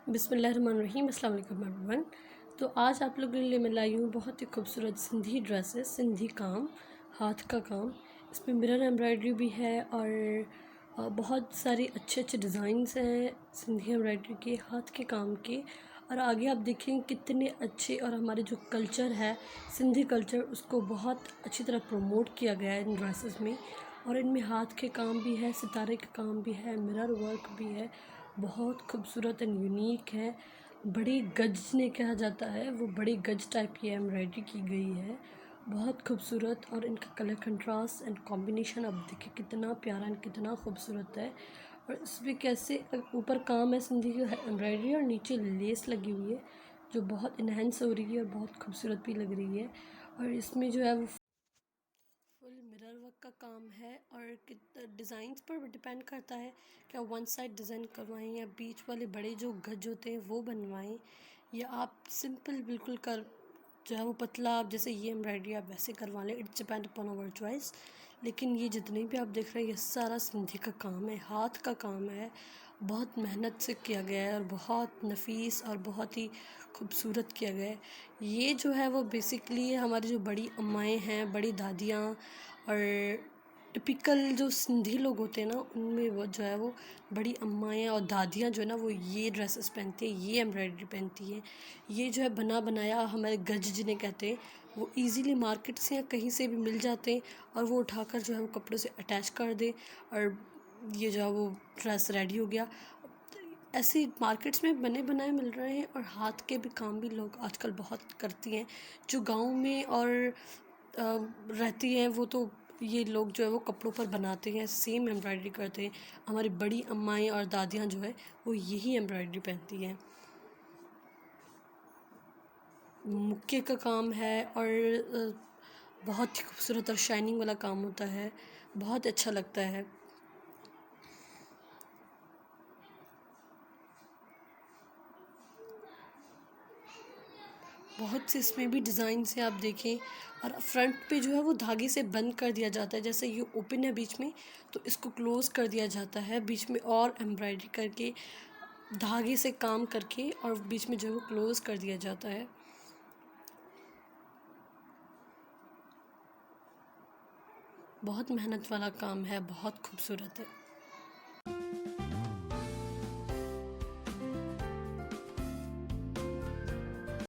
बिस्मिल्लाहिर्रहमानिर्रहीम, अस्सलाम वालेकुम एवरीवन। तो आज आप लोगों के लिए मैं लाई हूँ बहुत ही खूबसूरत सिंधी ड्रेसेस, सिंधी काम, हाथ का काम। इसमें मिरर एम्ब्रॉयडरी भी है और बहुत सारी अच्छे अच्छे डिज़ाइंस हैं सिंधी एम्ब्रॉयडरी के, हाथ के काम के। और आगे आप देखें कितने अच्छे, और हमारे जो कल्चर है सिंधी कल्चर, उसको बहुत अच्छी तरह प्रमोट किया गया है इन ड्रेसेस में। और इनमें हाथ के काम भी है, सितारे का काम भी है, मिरर वर्क भी है। बहुत खूबसूरत एंड यूनिक है। बड़ी गज ने कहा जाता है, वो बड़ी गज टाइप की एम्ब्रॉयडरी की गई है, बहुत खूबसूरत। और इनका कलर कंट्रास्ट एंड कॉम्बिनेशन आप देखिए कितना प्यारा एंड कितना खूबसूरत है। और इसमें कैसे ऊपर काम है सिंधी की एम्ब्रॉयडरी और नीचे लेस लगी हुई है जो बहुत इन्हेंस हो रही है और बहुत खूबसूरत भी लग रही है। और इसमें जो है वो फुल मिरर वर्क का काम है। और डिज़ाइंस पर डिपेंड करता है कि आप वन साइड डिज़ाइन करवाएं या बीच वाले बड़े जो गज होते हैं वो बनवाएं, या आप सिंपल बिल्कुल कर जो है वो पतला, आप जैसे ये एम्ब्रॉयडरी आप वैसे करवा लें। It's depend upon our choice. लेकिन ये जितने भी आप देख रहे हैं ये सारा सिंधी का काम है, हाथ का काम है, बहुत मेहनत से किया गया है और बहुत नफीस और बहुत ही खूबसूरत किया गया है। ये जो है वो बेसिकली हमारी जो बड़ी अम्माएँ हैं, बड़ी दादियाँ और टिपिकल जो सिंधी लोग होते हैं ना, उनमें वो जो है वो बड़ी अम्माएँ और दादियाँ जो है ना वो ये ड्रेसेस पहनती हैं, ये एम्ब्रॉयडरी पहनती हैं। ये जो है बना बनाया हमारे गज जिन्हें कहते हैं, वो इजीली मार्केट से या कहीं से भी मिल जाते हैं और वो उठाकर जो है वो कपड़ों से अटैच कर दे और ये जो है वो ड्रेस रेडी हो गया। ऐसे मार्केट्स में बने बनाए मिल रहे हैं। और हाथ के भी काम भी लोग आजकल बहुत करती हैं। जो गांव में और रहती हैं वो तो ये लोग जो है वो कपड़ों पर बनाते हैं, सेम एम्ब्रॉयडरी करते हैं। हमारी बड़ी अम्माएँ और दादियाँ जो है वो यही एम्ब्रॉयडरी पहनती हैं। मुक्के का काम है और बहुत ही खूबसूरत और शाइनिंग वाला काम होता है, बहुत अच्छा लगता है। बहुत से इसमें भी डिज़ाइन से आप देखें। और फ्रंट पे जो है वो धागे से बंद कर दिया जाता है, जैसे ये ओपन है बीच में तो इसको क्लोज़ कर दिया जाता है, बीच में और एम्ब्रॉयडरी करके धागे से काम करके और बीच में जो है वो क्लोज़ कर दिया जाता है। बहुत मेहनत वाला काम है, बहुत खूबसूरत है।